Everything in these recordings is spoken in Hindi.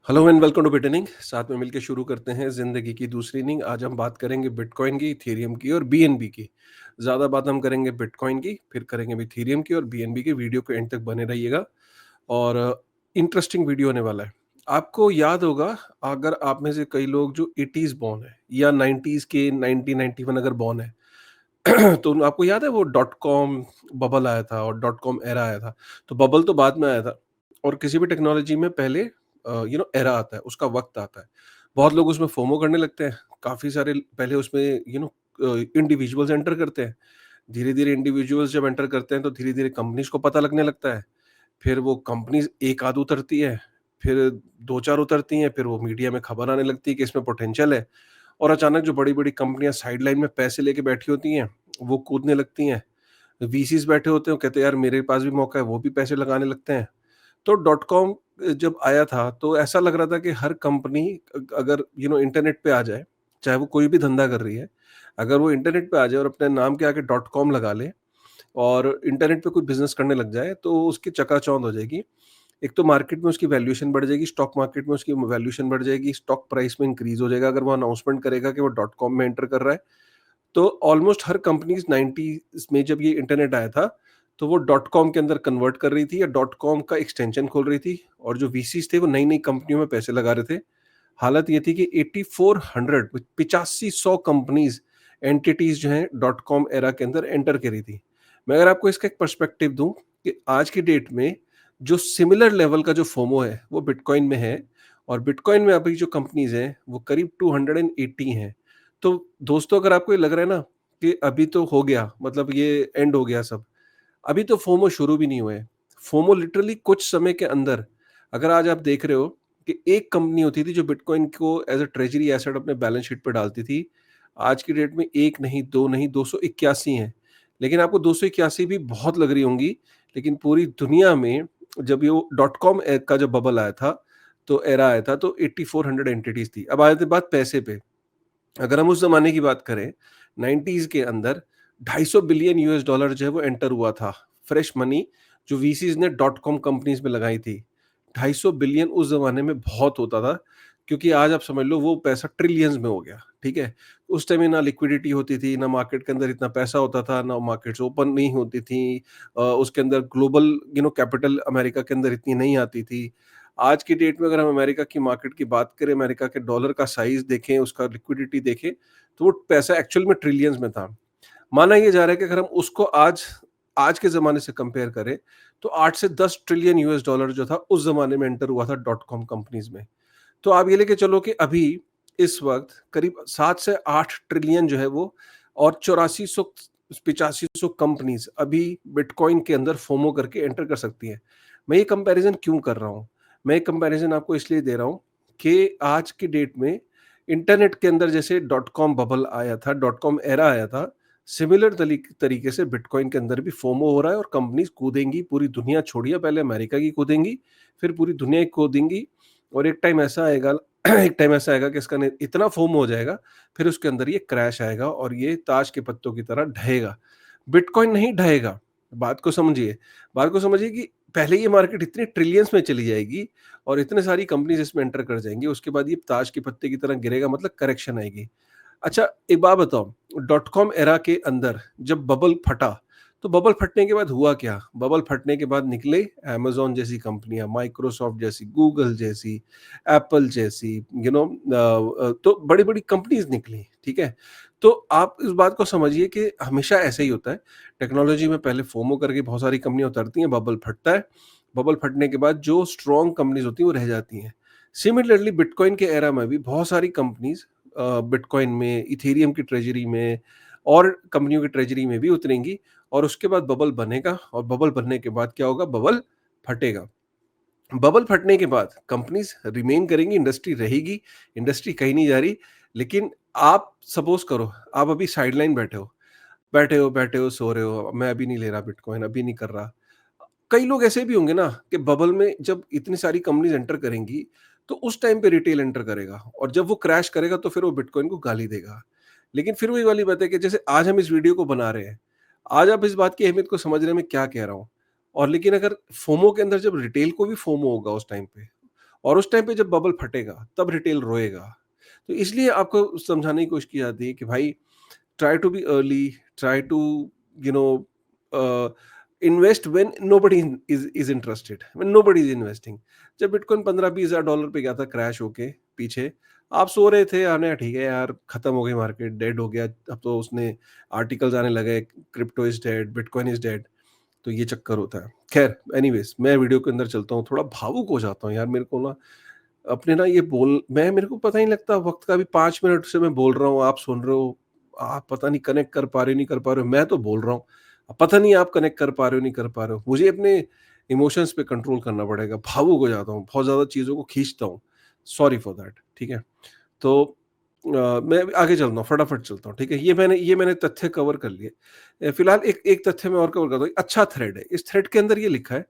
Hello and welcome to Bitning. साथ में मिलकर शुरू करते हैं जिंदगी की दूसरी इनिंग। आज हम बात करेंगे बिटकॉइन की, इथेरियम की और बीएनबी की। ज़्यादा बात हम करेंगे बिटकॉइन की, फिर करेंगे भी इथेरियम की और बीएनबी की। वीडियो को एंड तक बने रहिएगा और इंटरेस्टिंग वीडियो होने वाला है। आपको याद होगा, अगर आप में से कई लोग जो 80s बॉर्न है या 90s के 1991 अगर बॉर्न है तो आपको याद है वो डॉट कॉम बबल आया था और डॉट कॉम एरा आया था। तो बबल तो बाद में आया था और किसी भी टेक्नोलॉजी में पहले एरा आता है, उसका वक्त आता है। बहुत लोग उसमें फोमो करने लगते हैं। काफी सारे पहले उसमें इंडिविजुअल्स एंटर करते हैं। धीरे धीरे इंडिविजुअल्स जब एंटर करते हैं तो धीरे धीरे कंपनीज को पता लगने लगता है। फिर वो कंपनीज एक आध उतरती है, फिर दो चार उतरती हैं, फिर वो मीडिया में खबर आने लगती है कि इसमें पोटेंशियल है। और अचानक जो बड़ी-बड़ी कंपनियाँ साइड लाइन में पैसे लेके बैठी होती हैं, वो कूदने लगती हैं। वीसीज़ बैठे होते हैं, वो कहते हैं यार मेरे पास भी मौका है, वो भी पैसे लगाने लगते हैं। तो डॉट कॉम जब आया था तो ऐसा लग रहा था कि हर कंपनी अगर इंटरनेट पे आ जाए, चाहे वो कोई भी धंधा कर रही है, अगर वो इंटरनेट पे आ जाए और अपने नाम के आगे डॉट कॉम लगा ले और इंटरनेट पे कोई बिज़नेस करने लग जाए, तो उसकी चकाचौंध हो जाएगी। एक तो मार्केट में उसकी वैल्यूएशन बढ़ जाएगी, स्टॉक मार्केट में उसकी वैल्यूएशन बढ़ जाएगी, स्टॉक प्राइस में इंक्रीज़ हो जाएगा अगर वो अनाउंसमेंट करेगा कि वो डॉट कॉम में एंटर कर रहा है। तो ऑलमोस्ट हर कंपनीज़ 90s में जब ये इंटरनेट आया था, तो वो डॉट कॉम के अंदर कन्वर्ट कर रही थी या डॉट कॉम का एक्सटेंशन खोल रही थी और जो वीसीज़ थे वो नई-नई कंपनियों में पैसे लगा रहे थे। हालत ये थी कि 8400 8500 कंपनीज़, एंटिटीज़ जो हैं डॉट कॉम एरा के अंदर एंटर करी थी। मैं अगर आपको इसका एक पर्सपेक्टिव दूँ कि आज की डेट में जो सिमिलर लेवल का जो फोमो है, वो बिटकॉइन में है और बिटकॉइन में अभी जो कंपनीज़ हैं, वो करीब 280 हैं। तो दोस्तों, अगर आपको ये लग रहा है ना कि अभी तो हो गया, मतलब ये एंड हो गया सब, अभी तो फोमो शुरू भी नहीं हुए हैं। फोमो लिटरली कुछ समय के अंदर, अगर आज आप देख रहे हो कि एक कंपनी होती थी जो बिटकॉइन को एज अ ट्रेजरी एसेट अपने बैलेंस शीट पे डालती थी। आज की डेट में एक नहीं, दो नहीं, 281 हैं। लेकिन आपको 281 भी बहुत लग रही होंगी, लेकिन पूरी दुनिया में जब ये डॉट कॉम का जब बबल आया था, तो एरा आया था, तो 8400 एंटिटीज थी। अब आती बात पैसे पे। अगर हम उस ज़माने की बात करें, 90s के अंदर 250 बिलियन यूएस डॉलर जो है वो एंटर हुआ था। फ्रेश मनी जो वीसीज़ ने डॉट कॉम कंपनीज़ में लगाई थी। 250 बिलियन उस ज़माने में बहुत होता था, क्योंकि आज आप समझ लो वो पैसा ट्रिलियंस में हो गया, ठीक है? उस टाइम में ना लिक्विडिटी होती थी, ना मार्केट के अंदर इतना पैसा होता था, ना मार्केट्स ओपन नहीं होती थी। उसके अंदर ग्लोबल कैपिटल अमेरिका के अंदर इतनी नहीं आती थी। आज की डेट में अगर हम अमेरिका की मार्केट की बात करें, अमेरिका के डॉलर का साइज़ देखें, उसका लिक्विडिटी देखें, तो वो पैसा एक्चुअल में ट्रिलियंस में था। माना ये जा रहा है कि अगर हम उसको आज आज के ज़माने से कंपेयर करें, तो 8 से 10 ट्रिलियन यूएस डॉलर जो था, उस ज़माने में एंटर हुआ था डॉट कॉम कंपनीज़ में। तो आप ये लेके चलो कि अभी इस वक़्त करीब 7 से 8 ट्रिलियन जो है वो, और 8400 8500 कंपनीज़ अभी बिटकॉइन के अंदर फोमो करके एंटर कर सकती हैं। मैं ये कंपैरिज़न क्यों कर रहा हूँ? मैं ये कंपैरिज़न आपको इसलिए दे रहा हूँ कि आज की डेट में इंटरनेट के अंदर जैसे डॉट कॉम बबल आया था, डॉट कॉम एरा आया था, सिमिलर तरीके से बिटकॉइन के अंदर भी फोमो हो रहा है और कंपनीज़ कूदेंगी, पूरी दुनिया छोड़िए, पहले अमेरिका की कूदेंगी, फिर पूरी दुनिया की कूदेंगी। और एक टाइम ऐसा आएगा एक टाइम ऐसा आएगा कि इसका इतना फोम हो जाएगा, फिर उसके अंदर ये क्रैश आएगा और ये ताश के पत्तों की तरह ढहेगा। बिटकॉइन नहीं ढहेगा। बात को समझिए। बात को समझिए कि पहले ये मार्केट इतनी ट्रिलियंस में चली जाएगी और इतने सारी कंपनीज इसमें एंटर कर जाएंगी, उसके बाद ये ताश के पत्ते की तरह गिरेगा, मतलब करेक्शन आएगी। अच्छा, एक बात बताओ, डॉट कॉम एरा के अंदर जब बबल फटा, तो बबल फटने के बाद हुआ क्या? बबल फटने के बाद निकले अमेज़न जैसी कंपनियाँ, माइक्रोसॉफ्ट जैसी, गूगल जैसी, एप्पल जैसी, तो बड़ी-बड़ी कंपनीज़ निकली, ठीक है? तो आप इस बात को समझिए कि हमेशा ऐसा ही होता है। टेक्नोलॉजी में पहले फोमो करके बहुत सारी कंपनियाँ उतरती हैं, बबल फटता है। बबल फटने के बाद जो स्ट्रॉन्ग कंपनीज़ होती हैं, वो रह जाती हैं। सिमिलरली बिटकॉइन के एरा में भी बहुत सारी कंपनीज़ बिटकॉइन में, इथेरियम की ट्रेजरी में और कंपनियों की ट्रेजरी में भी उतरेंगी और उसके बाद बबल बनेगा और बबल बनने के बाद क्या होगा? बबल फटेगा। बबल फटने के बाद कंपनीज़ रिमेन करेंगी, इंडस्ट्री रहेगी, इंडस्ट्री कहीं नहीं जा रही। लेकिन आप सपोज़ करो, आप अभी साइडलाइन बैठे हो, सो रहे हो, मैं अभी नहीं ले रहा बिटकॉइन, अभी नहीं कर रहा। कई लोग ऐसे भी होंगे ना कि बबल में जब इतनी सारी कंपनीज़ एंटर करेंगी, तो उस टाइम पे रिटेल एंटर करेगा और जब वो क्रैश करेगा तो फिर वो बिटकॉइन को गाली देगा। लेकिन फिर वही वाली बात है कि जैसे आज हम इस वीडियो को बना रहे हैं, आज आप इस बात की अहमियत को समझ रहे हैं मैं क्या कह रहा हूँ। और लेकिन अगर फोमो के अंदर जब रिटेल को भी फोमो होगा उस टाइम पे, और उस टाइम पे जब बबल फटेगा तब रिटेल रोएगा। तो इसलिए आपको समझाने की कोशिश की जाती है कि भाई try to be early, try to you know uh, invest when nobody is interested, when nobody is investing. जब बिटकॉइन 15-20 हज़ार डॉलर पे गया था क्रैश होके पीछे, आप सो रहे थे, आने ठीक है यार, खत्म हो गई मार्केट, डेड हो गया, अब तो उसने आर्टिकल्स आने लगे, crypto is dead, bitcoin is dead. तो ये चक्कर होता है। खैर एनीवेज, मैं वीडियो के अंदर चलता हूँ, थोड़ा भावुक हो जाता हूँ यार, मेरे को ना अपने ना ये बोल मैं मेरे को पता ही नहीं लगता वक्त का भी, 5 मिनट से मैं बोल रहा हूँ, आप सुन रहे हो, आप पता नहीं कनेक्ट कर पा रहे हो नहीं कर पा रहे हो, मैं तो बोल रहा हूँ, अब पता नहीं आप कनेक्ट कर पा रहे हो नहीं कर पा रहे हो। मुझे अपने इमोशंस पे कंट्रोल करना पड़ेगा, भावुक हो जाता हूँ, बहुत ज्यादा चीजों को खींचता हूँ, सॉरी फॉर दैट। ठीक है, तो मैं आगे चलता हूँ, फटाफट चलता हूँ। ठीक है, ये मैंने तथ्य कवर कर लिए। फिलहाल एक एक तथ्य मैं और कवर करता हूँ। अच्छा थ्रेड है, इस थ्रेड के अंदर ये लिखा है,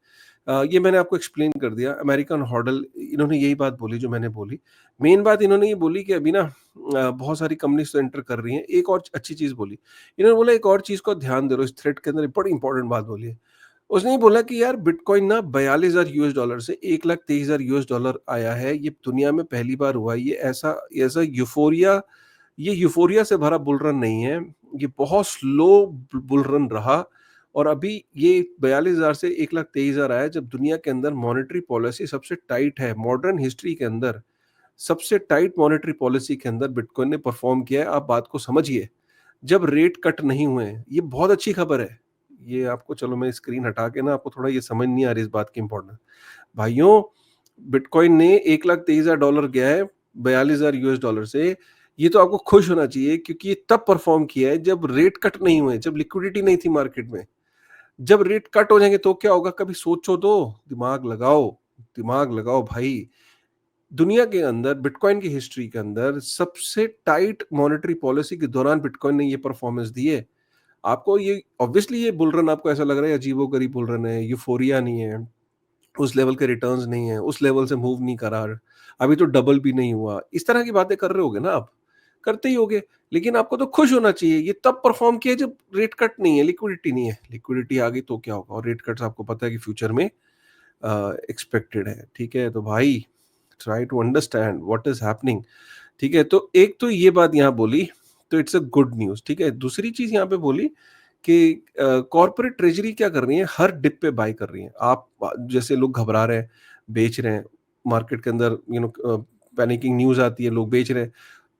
ये मैंने आपको एक्सप्लेन कर दिया। अमेरिकन हॉडल, इन्होंने यही बात बोली जो मैंने बोली। मेन बात इन्होंने ये बोली कि अभी ना बहुत सारी कंपनीज तो एंटर कर रही हैं। एक और अच्छी चीज बोली, इन्होंने बोला एक और चीज को ध्यान दे रहे हो, इस थ्रेड के अंदर एक बड़ी इंपॉर्टेंट बात बोली है। उसने ये बोला कि यार बिटकॉइन ना 42,000 US डॉलर से 1,23,000 US डॉलर आया है, ये दुनिया में पहली बार हुआ है। ये ऐसा ऐसा यूफोरिया, ये यूफोरिया से भरा बुल रन नहीं है, ये बहुत स्लो बुल रन रहा। और अभी ये 42,000 से 1,23,000 आया जब दुनिया के अंदर मॉनेटरी पॉलिसी सबसे टाइट है, मॉडर्न हिस्ट्री के अंदर सबसे टाइट मॉनेटरी पॉलिसी के अंदर बिटकॉइन ने परफॉर्म किया है। आप बात को समझिए, जब रेट कट नहीं हुए हैं, ये बहुत अच्छी खबर है। ये आपको, चलो मैं स्क्रीन हटा के ना, आपको थोड़ा ये समझ नहीं आ रही इस बात की इंपॉर्टेंस। भाइयों, बिटकॉइन ने 1,23,000 डॉलर गया है 42,000 US डॉलर से। ये तो आपको खुश होना चाहिए, क्योंकि ये तब परफॉर्म किया है जब रेट कट नहीं हुए, जब लिक्विडिटी नहीं थी मार्केट में। जब रेट कट हो जाएंगे तो क्या होगा, कभी सोचो तो, दिमाग लगाओ, दिमाग लगाओ भाई। दुनिया के अंदर बिटकॉइन की हिस्ट्री के अंदर सबसे टाइट मॉनेटरी पॉलिसी के दौरान बिटकॉइन ने ये परफॉर्मेंस दी है। आपको ये ऑब्वियसली ये बुल रन आपको ऐसा लग रहा है अजीबो गरीब बुल रन है, यूफोरिया नहीं है, उस लेवल के रिटर्न्स नहीं है, उस लेवल से मूव नहीं करा, अभी तो डबल भी नहीं हुआ, इस तरह की बातें कर रहे होगे ना आप, करते ही होगे। लेकिन आपको तो खुश होना चाहिए, ये तब परफॉर्म किया जब रेट कट नहीं है, लिक्विडिटी नहीं है। लिक्विडिटी आ गई तो क्या होगा, और रेट कट्स आपको पता है कि फ्यूचर में एक्सपेक्टेड है। ठीक है, तो भाई try to understand what is happening. ठीक है, तो एक तो ये बात यहाँ बोली, तो इट्स अ गुड न्यूज। ठीक है, दूसरी चीज यहाँ पे बोली कि कॉर्पोरेट ट्रेजरी क्या कर रही है, हर डिप पे बाय कर रही है। आप जैसे लोग घबरा रहे हैं, बेच रहे हैं मार्केट के अंदर, पैनिकिंग न्यूज आती है, लोग बेच रहे हैं,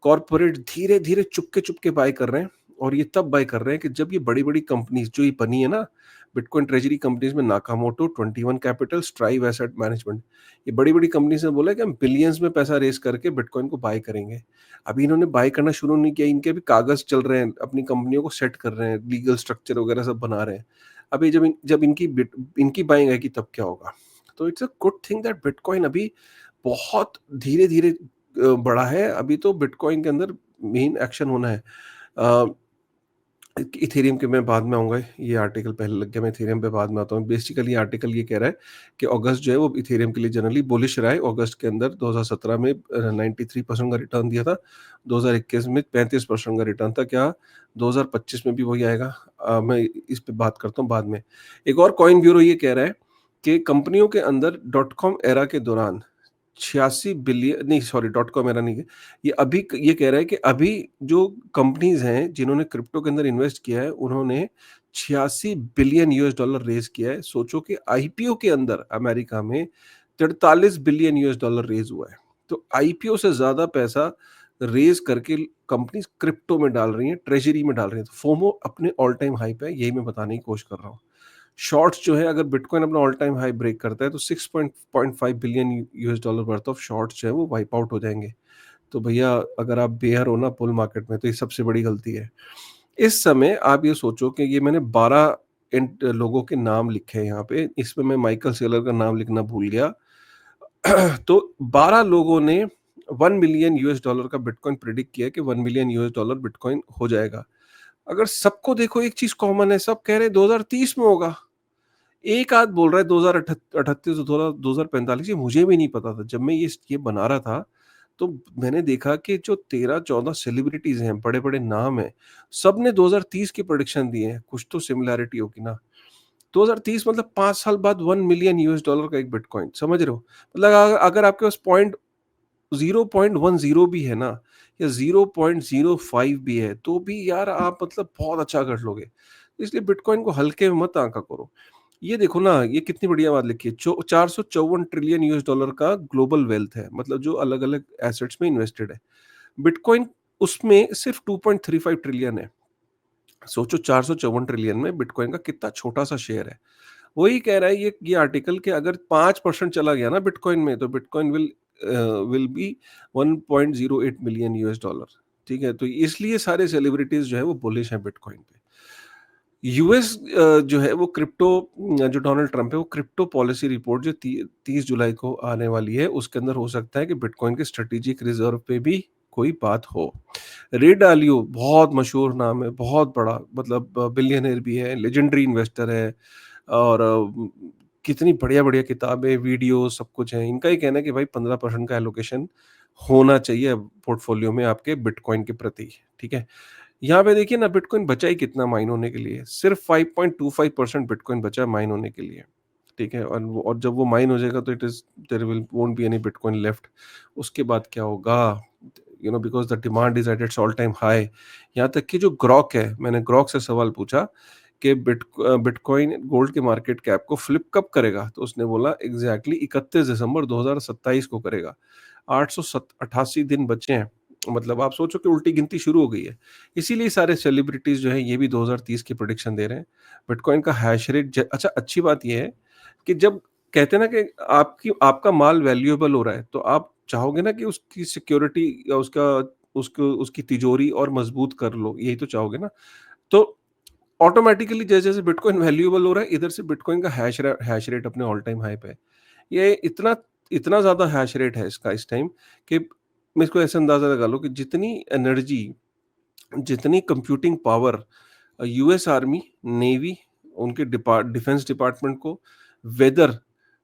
कॉर्पोरेट धीरे धीरे चुपके चुपके बाय कर रहे हैं। और ये तब बाय कर रहे हैं कि जब ये बड़ी बड़ी कंपनीज जो ये बनी है ना, बिटकॉइन ट्रेजरी कंपनीज में Nakamoto, 21 capital, strive asset management, ये बड़ी बड़ी कंपनीज ने बोला कि हम बिलियंस में पैसा रेस करके बिटकॉइन को बाय करेंगे। अभी इन्होंने बाय करना शुरू नहीं किया, इनके भी कागज चल रहे हैं, अपनी कंपनियों को सेट कर रहे हैं, लीगल स्ट्रक्चर वगैरह सब बना रहे हैं। अभी जब इनकी बाइंग आएगी तब क्या होगा। तो it's a good thing that bitcoin अभी बहुत धीरे धीरे बढ़ा है। अभी तो बिटकॉइन के अंदर मेन एक्शन होना है। इथेरियम के मैं बाद में आऊँगा, ये आर्टिकल पहले लग गया, मैं इथेरियम पे बाद में आता हूँ। बेसिकली ये आर्टिकल ये कह रहा है कि अगस्त जो है वो इथेरियम के लिए जनरली बुलिश रहा है। अगस्त के अंदर 2017 में 93% का रिटर्न दिया था, 2021 में 35% का रिटर्न था। क्या 2025 में भी वही आएगा? मैं इस पे बात करता हूँ बाद में। एक और कॉइन ब्यूरो ये कह रहा है कि कंपनियों के अंदर डॉट कॉम एरा के दौरान 86 बिलियन, नहीं सॉरी, डॉट कॉम एरा नहीं है ये, अभी ये कह रहा है कि अभी जो कंपनीज हैं जिन्होंने क्रिप्टो के अंदर इन्वेस्ट किया है, उन्होंने 86 बिलियन US डॉलर रेज किया है। सोचो कि आईपीओ के अंदर अमेरिका में 43 बिलियन US डॉलर रेज हुआ है। तो आईपीओ से ज्यादा पैसा रेज करके कंपनीज क्रिप्टो में डाल रही हैं, ट्रेजरी में डाल रही हैं। तो फोमो अपने ऑल टाइम हाई पे है, यही मैं बताने की कोशिश कर रहा हूँ। शॉर्ट्स जो है, अगर बिटकॉइन अपना ऑल टाइम हाई ब्रेक करता है तो 6.5 billion US dollar worth of shorts जो है वो वाइप आउट हो जाएंगे। तो भैया, अगर आप बेयर हो ना बुल मार्केट में, तो ये सबसे बड़ी गलती है। इस समय आप ये सोचो कि ये मैंने 12 लोगों के नाम लिखे हैं यहाँ पे, इसमें मैं माइकल सेलर का नाम लिखना भूल गया। तो 12 लोगों ने 1 मिलियन US डॉलर का बिटकॉइन प्रिडिक्ट किया कि 1 मिलियन US डॉलर बिटकॉइन हो जाएगा। अगर सबको देखो, एक चीज कॉमन है, सब कह रहे हैं 2030 में होगा। एक आध बोल रहा है 2038, 2045। ये मुझे भी नहीं पता था जब मैं ये बना रहा था। तो मैंने देखा कि जो 13-14 सेलिब्रिटीज हैं, बड़े बड़े नाम हैं, सब ने 2030 की प्रोडिक्शन दी है। कुछ तो सिमिलैरिटी होगी ना। 2030 मतलब 5 साल बाद 1 मिलियन यूएस डॉलर का एक बिटकॉइन, समझ रहे हो? मतलब अगर आपके पास पॉइंट 0.10 भी है ना, या 0.05 भी है, तो भी यार आप मतलब बहुत अच्छा कर लोगे। इसलिए बिटकॉइन को हल्के में मत आंका करो। ये देखो ना, ये कितनी बढ़िया बात लिखी है। 454 ट्रिलियन यूएस डॉलर का ग्लोबल वेल्थ है, मतलब जो अलग-अलग एसेट्स में इन्वेस्टेड है। बिटकॉइन उसमें सिर्फ 2.35 ट्रिलियन है। सोचो 454 ट्रिलियन में बिटकॉइन का कितना छोटा-सा शेयर है। वही कह रहा है ये आर्टिकल कि अगर 5% चला गया ना बिटकॉइन में, तो bitcoin will be 1.08 million US dollar. ठीक है, तो इसलिए सारे सेलिब्रिटीज जो है वो बुलिश हैं बिटकॉइन पे। यूएस जो है वो क्रिप्टो, जो डोनाल्ड ट्रंप है वो क्रिप्टो पॉलिसी रिपोर्ट जो 30 जुलाई को आने वाली है, उसके अंदर हो सकता है कि बिटकॉइन के स्ट्रेटेजिक रिजर्व पे भी कोई बात हो। रे डालियो बहुत मशहूर नाम है, बहुत बड़ा, मतलब बिलियनर भी है, लेजेंडरी इन्वेस्टर है, और कितनी बढ़िया-बढ़िया किताबें, वीडियो सब कुछ है। इनका ही कहना है कि भाई 15% का एलोकेशन होना चाहिए पोर्टफोलियो में आपके बिटकॉइन के प्रति, ठीक है? यहाँ पे देखिए ना, बिटकॉइन बचा ही कितना माइन होने के लिए, सिर्फ 5.25% बिटकॉइन बचा है माइन होने के लिए, ठीक है? और जब वो माइन हो जाएगा तो it is there will won't be any bitcoin left. उसके बाद क्या होगा? Because the demand is at its all time high. यहाँ तक कि जो ग्रॉक है, मैंने ग्रॉक से सवाल पूछा कि बिटकॉइन गोल्ड के मार्केट कैप को फ्लिप कब करेगा? तो उसने बोला एग्ज़ैक्टली 31 दिसंबर 2027 को करेगा। 888 दिन बचे हैं। मतलब आप सोचो कि उल्टी गिनती शुरू हो गई है। इसीलिए सारे सेलिब्रिटीज़ जो हैं ये भी 2030 की प्रेडिक्शन दे रहे हैं। बिटकॉइन का हैश रेट अच्छा, अच्छी बात ये है कि जब कहते हैं ना कि आपका माल वैल्यूएबल हो रहा है, तो आप चाहोगे ना कि उसकी सिक्योरिटी या उसकी तिजोरी और मजबूत कर लो, यही तो चाहोगे ना? तो ऑटोमैटिकली जैसे-जैसे बिटकॉइन वैल्यूएबल हो रहा है, इधर से बिटकॉइन का हैश रेट अपने ऑल टाइम हाई पे है। ये इतना इतना ज़्यादा हैश रेट है इसका इस टाइम कि मैं इसको ऐसे अंदाज़ा लगा लो कि जितनी एनर्जी, जितनी computing power US army, navy, उनके डिफेंस डिपार्टमेंट को, वेदर,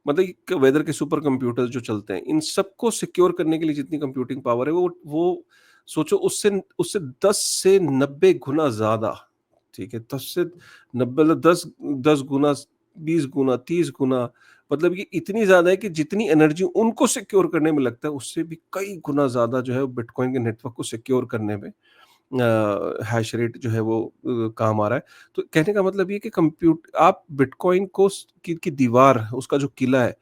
मतलब वेदर के सुपर कंप्यूटर्स जो चलते हैं, इन सबको सिक्योर करने के लिए जितनी कंप्यूटिंग पावर है, वो सोचो उससे उससे 10 से 90 गुना ज़्यादा, ठीक है? 10 से 90 मतलब 10 गुना, 20 गुना, 30 गुना, मतलब ये इतनी ज़्यादा है कि जितनी एनर्जी उनको सिक्योर करने में लगता है, उससे भी कई गुना ज़्यादा जो है बिटकॉइन के नेटवर्क को सिक्योर करने में हैश रेट जो है वो काम आ रहा है। तो कहने का मतलब ये है कि आप बिटकॉइन को की दीवार, उसका जो किला है,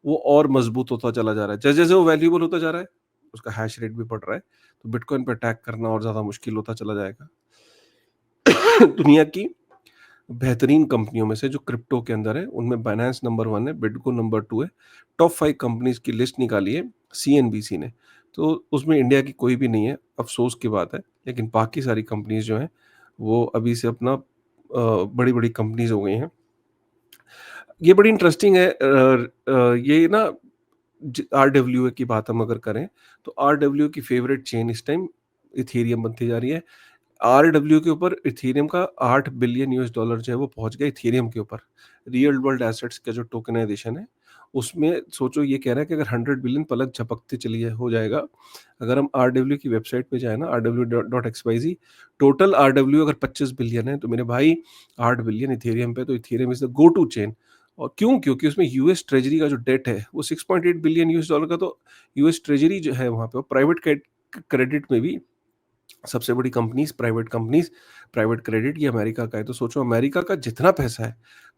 वो और मजबूत होता चला जा रहा है। जैसे-जैसे वो वैल्यूएबल होता जा रहा है, उसका हैश रेट भी बढ़ रहा है। तो बिटकॉइन पे अटैक करना और ज़्यादा मुश्किल होता चला जाएगा। दुनिया की बेहतरीन कंपनियों में से जो क्रिप्टो के अंदर है, उनमें बाइनेंस नंबर 1 है, बिटगो नंबर 2 है। टॉप 5 कंपनीज़ की लिस्ट निकाली है सीएनबीसी ने। तो उसमें इंडिया की कोई भी नहीं है, अफ़सोस की बात है। लेकिन बाकी सारी कंपनीज़ जो हैं, वो अभी से अपना बड़ी-बड़ी कंपनीज़ हो गई हैं। ये बड़ी इंटरेस्टिंग है। ये ना आरडब्ल्यूए की बात हम अगर करें, तो आरडब्ल्यूए की फेवरेट चेन इस टाइम इथेरियम बनती जा रही है। आरडब्ल्यू के ऊपर इथेरियम का 8 बिलियन यूएस डॉलर जो है वो पहुंच गया इथेरियम के ऊपर। रियल वर्ल्ड एसेट्स का जो टोकनाइजेशन है, उसमें सोचो ये कह रहा है कि अगर 100 बिलियन पलक झपकते चली जाए हो जाएगा। अगर हम आरडब्ल्यू की वेबसाइट पे जाए ना, rw.xyz, टोटल आरडब्ल्यू अगर 25 बिलियन है, तो मेरे भाई 8 बिलियन इथेरियम पे, तो Ethereum is the go to chain. और क्यों? क्योंकि उसमें यूएस ट्रेजरी का जो डेट है वो 6.8 बिलियन यूएस डॉलर का, तो यूएस ट्रेजरी जो है वहाँ पे प्राइवेट क्रेडिट में भी सबसे बड़ी कंपनीज, प्राइवेट क्रेडिट ये अमेरिका का है। तो सोचो अमेरिका का जितना पैसा है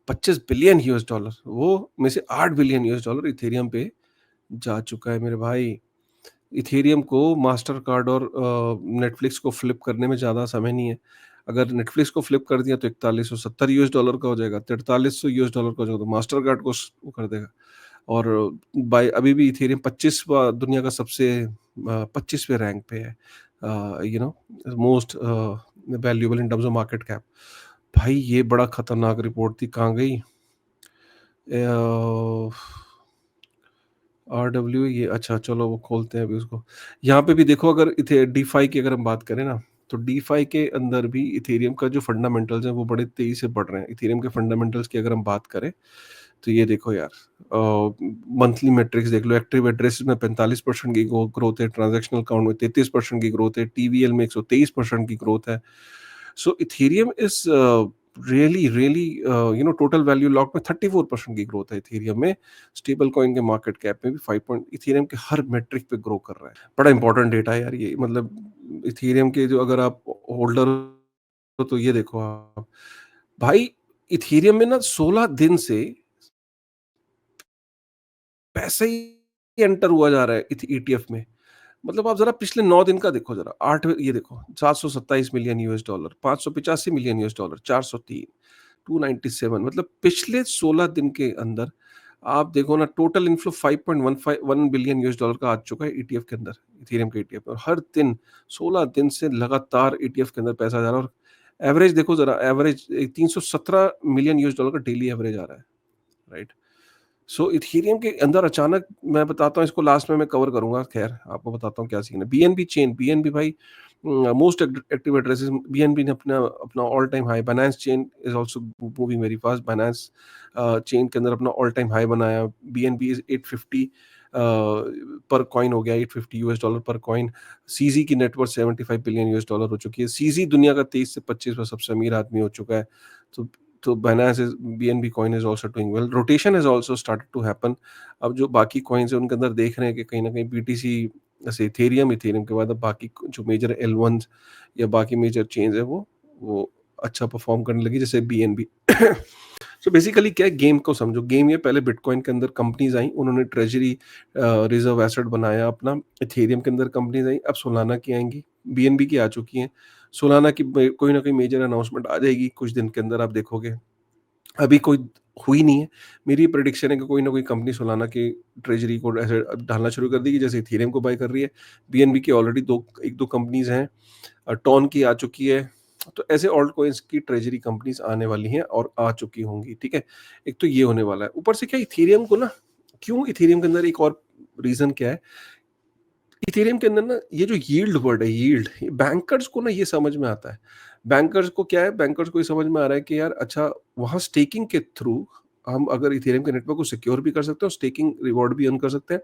25 बिलियन यूएस डॉलर, वो में से 8 बिलियन यूएस डॉलर इथेरियम पे जा चुका है मेरे भाई। इथेरियम को मास्टर कार्ड और नेटफ्लिक्स को फ्लिप करने में ज़्यादा समय नहीं है। अगर नेटफ्लिक्स को फ्लिप कर दिया तो 4170 यूएस डॉलर का हो जाएगा, 4300 यूएस डॉलर का हो जाएगा, तो मास्टर कार्ड को वो कर देगा। और बाय अभी भी इथेरियम 25वां दुनिया का सबसे 25वें रैंक पे है, most valuable in terms of market cap. भाई ये बड़ा खतरनाक रिपोर्ट थी, कहाँ गई? आरडब्ल्यू, ये अच्छा चलो वो खोलते हैं अभी उसको। यहाँ पे भी देखो, अगर इथे डीफाई की अगर हम बात करें ना, तो डीफाई के अंदर भी इथेरियम का जो फंडामेंटल्स हैं वो बड़े तेजी से बढ़ रहे हैं। इथेरियम के फंडामेंटल्स की अगर हम बात करें, तो ये देखो यार, मंथली मैट्रिक्स देख लो। एक्टिव एड्रेस में 45% की ग्रोथ है, ट्रांजैक्शनल काउंट में 33% की ग्रोथ है, टीवीएल में 123% की ग्रोथ है। So Ethereum is total value lock में 34% की ग्रोथ है इथेरियम में। स्टेबल कॉइन के मार्केट कैप में भी 5 पॉइंट इथेरियम के हर मेट्रिक पे ग्रो कर रहा है। बड़ा इंपॉर्टेंट डेटा है यार ये, मतलब इथेरियम के जो अगर आप होल्डर हो तो ये देखो आप भाई, इथेरियम में ना 16 दिन से पैसे ही एंटर हुआ जा रहा है ईटीएफ में। मतलब आप जरा पिछले 9 दिन का देखो, जरा 8 ये देखो, 727 million US dollar, 585 million US dollar, 403, 297, मतलब पिछले 16 दिन के अंदर आप देखो ना, total inflow 5.15 billion US dollar का आ चुका है ईटीएफ के अंदर, इथेरियम के ईटीएफ में। और हर दिन 16 दिन से लगातार ईटीएफ के अंदर पैसा जा रहा है। और एवरेज देखो जरा, एवरेज 317 मिलियन यूएस डॉलर का डेली एवरेज आ रहा है, राइट। सो इथेरियम के अंदर अचानक, मैं बताता हूँ इसको, लास्ट में मैं कवर करूंगा, खैर आपको बताता हूँ क्या सीन है। बीएनबी चेन, बीएनबी भाई मोस्ट एक्टिव एड्रेसेस, बीएनबी ने अपना अपना all time high, Binance chain is also moving very fast, Binance chain के अंदर अपना ऑल टाइम हाई बनाया। बीएनबी इज 850 पर कॉइन हो गया, 850 यूएस डॉलर पर कॉइन। सीजी की नेटवर्थ 75 बिलियन यूएस डॉलर हो चुकी है। सीजी दुनिया का 23 से 25 सबसे अमीर आदमी हो चुका है। तो Binance is BNB coin is also doing well. Rotation has also started to happen. अब जो बाकी कॉइन्स है उनके अंदर देख रहे हैं कि कहीं ना कहीं BTC, जैसे इथेरियम, इथेरियम के बाद अब बाकी जो मेजर L1s या बाकी मेजर चेन्स है वो अच्छा परफॉर्म करने लगी, जैसे BNB। सो बेसिकली क्या है, गेम को समझो। गेम ये, पहले बिटकॉइन के अंदर कंपनीज आई, उन्होंने ट्रेजरी रिजर्व एसेट बनाया अपना। इथेरियम के अंदर कंपनीज आई, अब सोलाना की आएंगी, बीएनबी की आ चुकी हैं। सोलाना की कोई ना कोई मेजर अनाउंसमेंट आ जाएगी कुछ दिन के अंदर, आप देखोगे। अभी कोई हुई नहीं है। मेरी प्रेडिक्शन है कि कोई ना कोई कंपनी सोलाना की ट्रेजरी को ऐसे डालना शुरू कर देगी, जैसे इथेरियम को बाय कर रही है। बीएनबी की ऑलरेडी एक दो कंपनीज हैं, टॉन की आ चुकी है। तो ऐसे ऑल्ट कॉइन्स की ट्रेजरी कंपनीज आने वाली हैं और आ चुकी होंगी, ठीक है। एक तो ये होने वाला है। ऊपर से क्या, इथेरियम को ना, क्यों इथेरियम के अंदर एक और रीजन क्या है, इथेरियम के अंदर ना ये जो यील्ड वर्ड है, यील्ड, बैंकर्स को ना ये समझ में आता है। बैंकर्स को क्या है, बैंकर्स को ये समझ में आ रहा है कि यार अच्छा, वहाँ स्टेकिंग के थ्रू हम अगर इथेरियम के नेटवर्क को सिक्योर भी कर सकते हैं और स्टेकिंग रिवॉर्ड भी अर्न कर सकते हैं।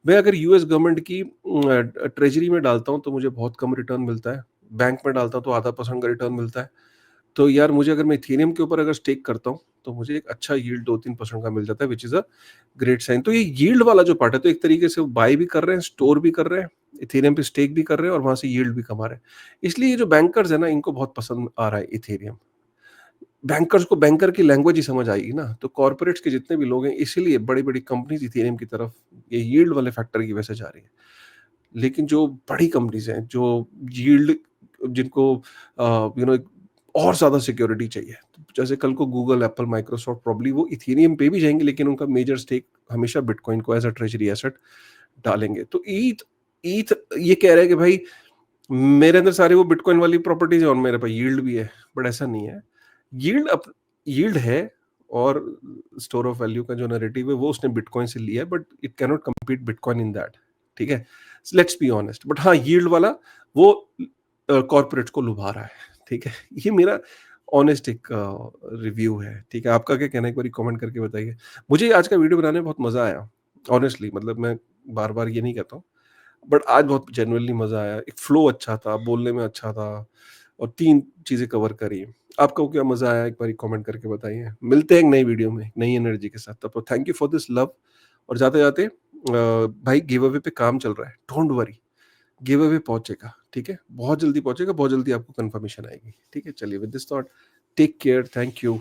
मैं अगर यूएस गवर्नमेंट की ट्रेजरी में डालता हूँ तो मुझे बहुत कम रिटर्न मिलता है, बैंक में डालता हूँ तो आधा % का रिटर्न मिलता है। तो यार मुझे, अगर मैं इथेरियम के ऊपर अगर स्टेक करता हूँ तो मुझे एक अच्छा यील्ड 2-3% का मिल जाता है, which is a great sign. तो ये यील्ड वाला जो पार्ट है, तो एक तरीके से वो बाय भी कर रहे हैं, स्टोर भी कर रहे हैं, इथेरियम पे स्टेक भी कर रहे हैं और वहां से यील्ड भी कमा रहे हैं। इसलिए ये जो बैंकर्स है ना, इनको बहुत पसंद आ रहा है इथेरियम। बैंकर्स को बैंकर की लैंग्वेज ही समझ आएगी ना, तो कॉर्पोरेट्स के जितने भी लोग हैं, इसीलिए बड़ी बड़ी कंपनीज इथेरियम की तरफ ये यील्ड वाले फैक्टर की वजह से जा रही है। लेकिन जो बड़ी कंपनीज हैं, जो यील्ड, जिनको और ज़्यादा सिक्योरिटी चाहिए, जैसे कल को गूगल, एप्पल, माइक्रोसॉफ्ट, प्रॉब्ली वो इथेरियम पे भी जाएंगे, लेकिन उनका मेजर स्टेक हमेशा बिटकॉइन को एज अ ट्रेजरी एसेट डालेंगे। तो ईथ ईथ ये कह रहे हैं कि भाई, मेरे अंदर सारी वो बिटकॉइन वाली प्रॉपर्टीज है और मेरे पास यील्ड भी है, बट ऐसा नहीं है। यील्ड अप यील्ड है, और स्टोर ऑफ वैल्यू का जो नैरेटिव है वो उसने बिटकॉइन से लिया है, but it can not compete bitcoin in that, ठीक है। Let's be honest. बट हाँ, यील्ड वाला वो कॉर्पोरेट्स को लुभा रहा है, ठीक है। ये मेरा ऑनेस्ट एक रिव्यू है, ठीक है। आपका क्या कहना है, एक बार कमेंट करके बताइए। मुझे आज का वीडियो बनाने में बहुत मजा आया, ऑनेस्टली, मतलब मैं बार बार ये नहीं कहता हूँ, बट आज बहुत जेन्युइनली मजा आया। एक फ्लो अच्छा था, बोलने में अच्छा था, और 3 चीजें कवर करी। आपको क्या मजा आया, एक बार कमेंट करके बताइए। मिलते हैं एक नई वीडियो में, नई एनर्जी के साथ। तब तो thank you for this love. और जाते जाते भाई, गिव अवे पे काम चल रहा है, डोंट वरी, गिव अवे पहुंचेगा, ठीक है। बहुत जल्दी पहुंचेगा, बहुत जल्दी आपको कंफर्मेशन आएगी, ठीक है। चलिए, with this thought, take care, thank you.